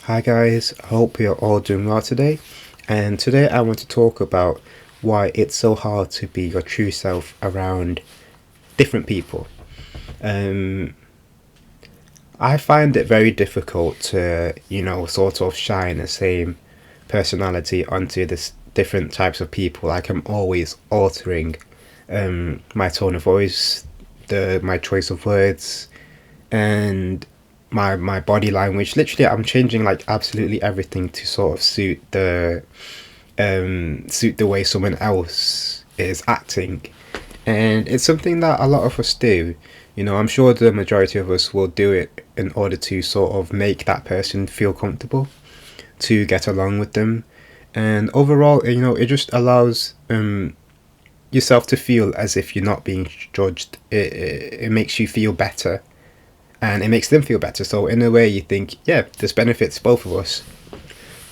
Hi guys, I hope you're all doing well today. And today I want to talk about why it's so hard to be your true self around different people. Um, I find it very difficult to, sort of shine the same personality onto this different types of people. Like I'm always altering my tone of voice, my choice of words, and my body language. Literally, I'm changing like absolutely everything to sort of suit the way someone else is acting, and it's something that a lot of us do. I'm sure the majority of us will do it in order to sort of make that person feel comfortable, to get along with them, and overall, it just allows yourself to feel as if you're not being judged. It makes you feel better and it makes them feel better. So in a way, you think, yeah, this benefits both of us.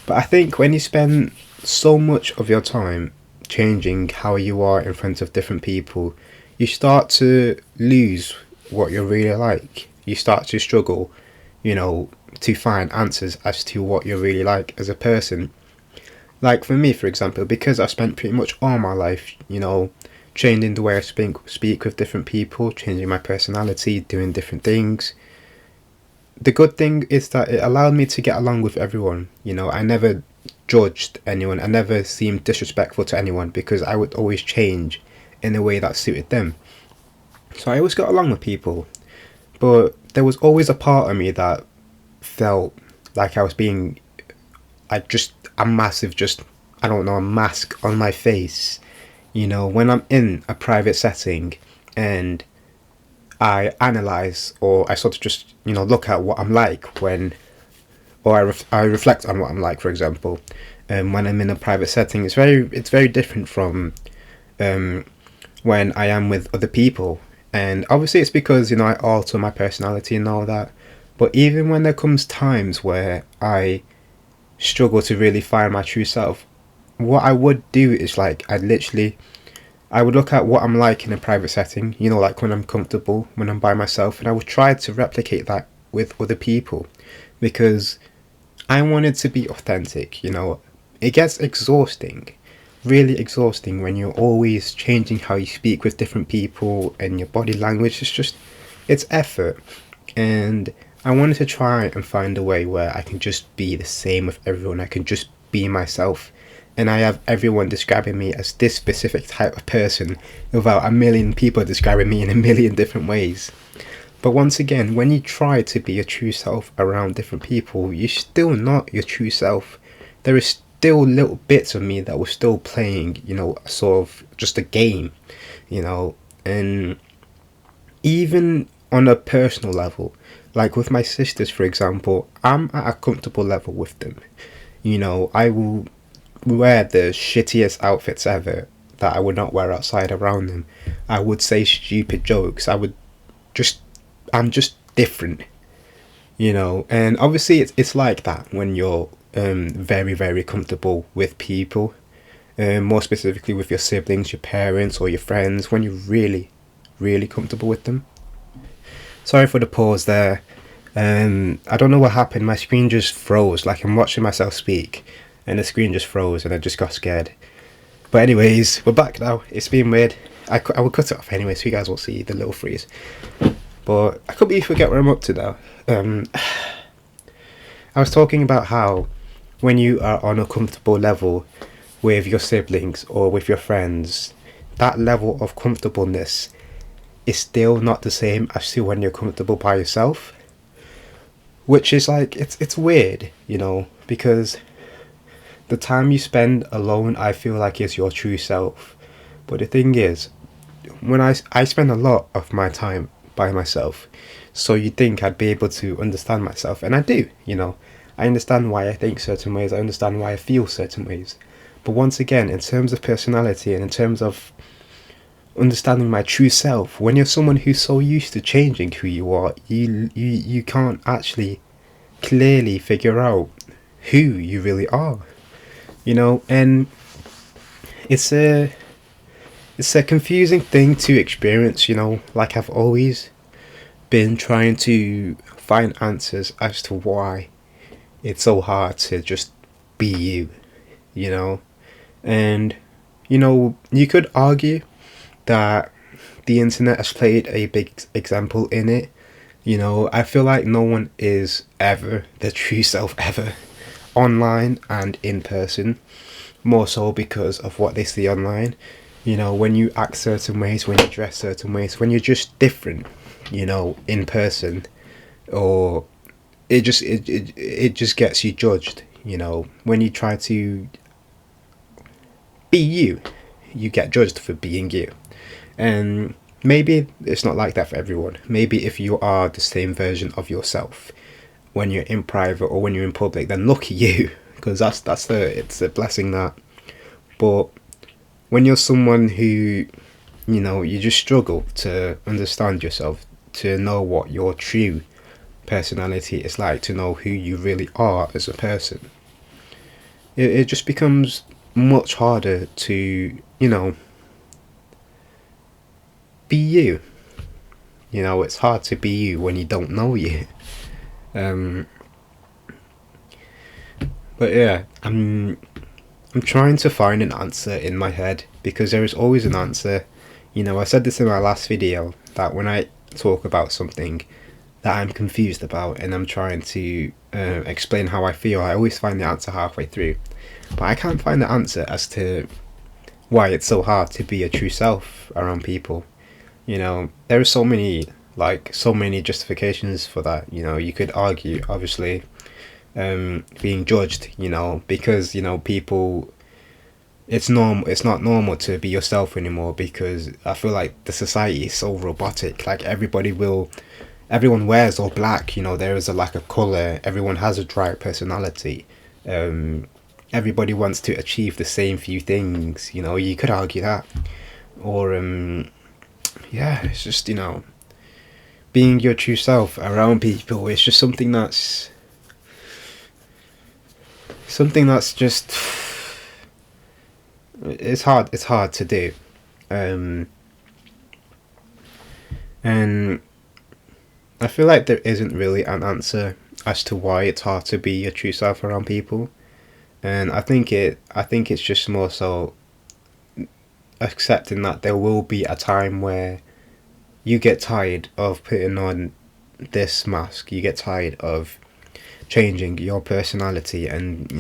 But I think when you spend so much of your time changing how you are in front of different people, you start to lose what you're really like. You start to struggle, to find answers as to what you're really like as a person. Like for me, for example, because I spent pretty much all my life, changing the way I speak with different people, changing my personality, doing different things. The good thing is that it allowed me to get along with everyone. I never judged anyone. I never seemed disrespectful to anyone because I would always change in a way that suited them. So I always got along with people. But there was always a part of me that felt like I was being like just a massive, just, I don't know, a mask on my face. When I'm in a private setting and I analyze, or I sort of just, look at what I'm like or I reflect on what I'm like, for example. When I'm in a private setting, it's very different from when I am with other people. And obviously it's because, I alter my personality and all that. But even when there comes times where I struggle to really find my true self, what I would do is like I would look at what I'm like in a private setting, like when I'm comfortable, when I'm by myself, and I would try to replicate that with other people because I wanted to be authentic. It gets exhausting, really exhausting when you're always changing how you speak with different people and your body language. It's effort. And I wanted to try and find a way where I can just be the same with everyone. I can just be myself. And I have everyone describing me as this specific type of person without a million people describing me in a million different ways. But once again, when you try to be your true self around different people, you're still not your true self. There is still little bits of me that were still playing, sort of just a game, and even on a personal level, like with my sisters, for example, I'm at a comfortable level with them. I will wear the shittiest outfits ever that I would not wear outside around them. I would say stupid jokes. Just, I'm just different, and obviously it's like that when you're very, very comfortable with people, more specifically with your siblings, your parents, or your friends, when you're really, really comfortable with them. Sorry for the pause there. I don't know what happened. My screen just froze. Like I'm watching myself speak, and the screen just froze, and I just got scared. But anyways, we're back now. It's been weird. I will cut it off anyway, so you guys will see the little freeze. But I completely forget where I'm up to now. I was talking about how when you are on a comfortable level with your siblings or with your friends, that level of comfortableness is still not the same as to when you're comfortable by yourself. Which is like, it's weird, because the time you spend alone, I feel like is your true self. But the thing is, when I spend a lot of my time by myself, so you'd think I'd be able to understand myself, and I do. I understand why I think certain ways, I understand why I feel certain ways. But once again, in terms of personality and in terms of understanding my true self, when you're someone who's so used to changing who you are, you can't actually clearly figure out who you really are. And it's a confusing thing to experience. Like I've always been trying to find answers as to why it's so hard to just be you, you know. And you could argue that the internet has played a big example in it. I feel like no one is ever their true self ever, online and in person, more so because of what they see online. When you act certain ways, when you dress certain ways, when you're just different, in person, or it just gets you judged. When you try to be you, you get judged for being you. And maybe it's not like that for everyone. Maybe if you are the same version of yourself when you're in private or when you're in public, then lucky you, because it's a blessing that. But when you're someone who, you just struggle to understand yourself, to know what your true personality is like, to know who you really are as a person, it just becomes much harder to, be you. It's hard to be you when you don't know you. But yeah, I'm trying to find an answer in my head, because there is always an answer. I said this in my last video, that when I talk about something that I'm confused about and I'm trying to explain how I feel, I always find the answer halfway through. But I can't find the answer as to why it's so hard to be a true self around people. There are so many justifications for that. You could argue, obviously, being judged, because people, it's not normal to be yourself anymore, because I feel like the society is so robotic. Like everyone wears all black. There is a lack of color. Everyone has a dry personality. Everybody wants to achieve the same few things. You could argue that. Or yeah, it's just, being your true self around people, it's just something that's just, it's hard to do. And I feel like there isn't really an answer as to why it's hard to be your true self around people. And I think it's just more so accepting that there will be a time where you get tired of putting on this mask, you get tired of changing your personality and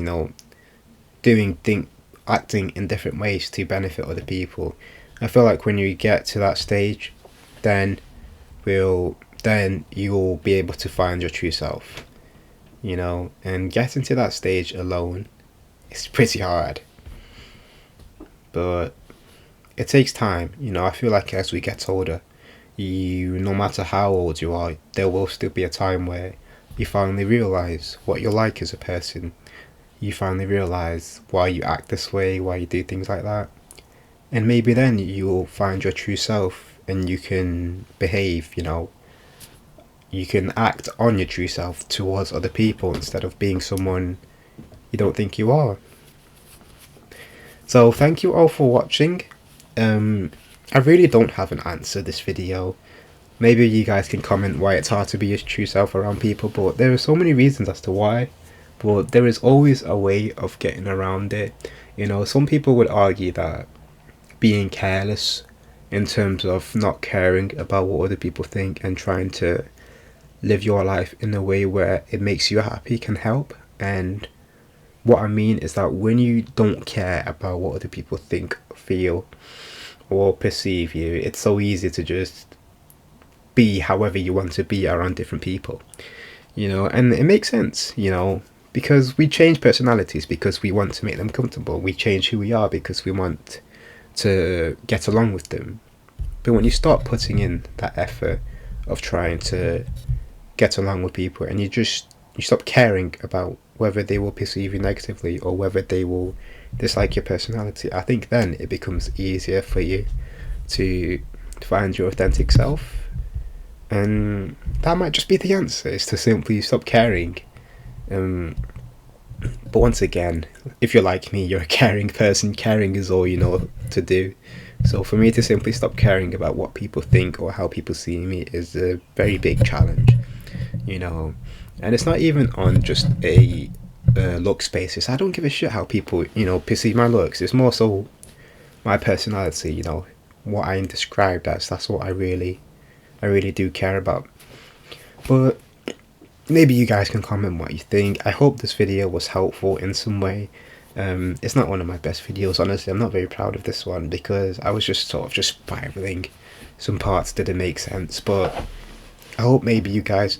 acting in different ways to benefit other people. I feel like when you get to that stage, then you'll be able to find your true self. And getting to that stage alone is pretty hard, but it takes time. I feel like as we get older, no matter how old you are, there will still be a time where you finally realize what you're like as a person. You finally realize why you act this way, why you do things like that. And maybe then you'll find your true self and you can behave, you can act on your true self towards other people instead of being someone you don't think you are. So thank you all for watching. I really don't have an answer this video. Maybe you guys can comment why it's hard to be your true self around people, but there are so many reasons as to why. But there is always a way of getting around it. Some people would argue that being careless, in terms of not caring about what other people think and trying to live your life in a way where it makes you happy, can help. And what I mean is that when you don't care about what other people think, feel, or perceive you, it's so easy to just be however you want to be around different people. And it makes sense, because we change personalities because we want to make them comfortable. We change who we are because we want to get along with them. But when you start putting in that effort of trying to get along with people, and you stop caring about whether they will perceive you negatively or whether they will dislike your personality, I think then it becomes easier for you to find your authentic self. And that might just be the answer, is to simply stop caring. But once again, if you're like me, you're a caring person. Caring is all you know to do. So for me to simply stop caring about what people think or how people see me is a very big challenge. And it's not even on just a looks basis. I don't give a shit how people, you know, perceive my looks. It's more so my personality, you know, what I am described as. That's what I really do care about. But maybe you guys can comment what you think. I hope this video was helpful in some way. It's not one of my best videos, honestly. I'm not very proud of this one because I was just sort of just spiraling. Some parts didn't make sense, but I hope maybe you guys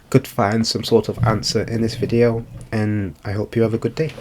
could find some sort of answer in this video, and I hope you have a good day.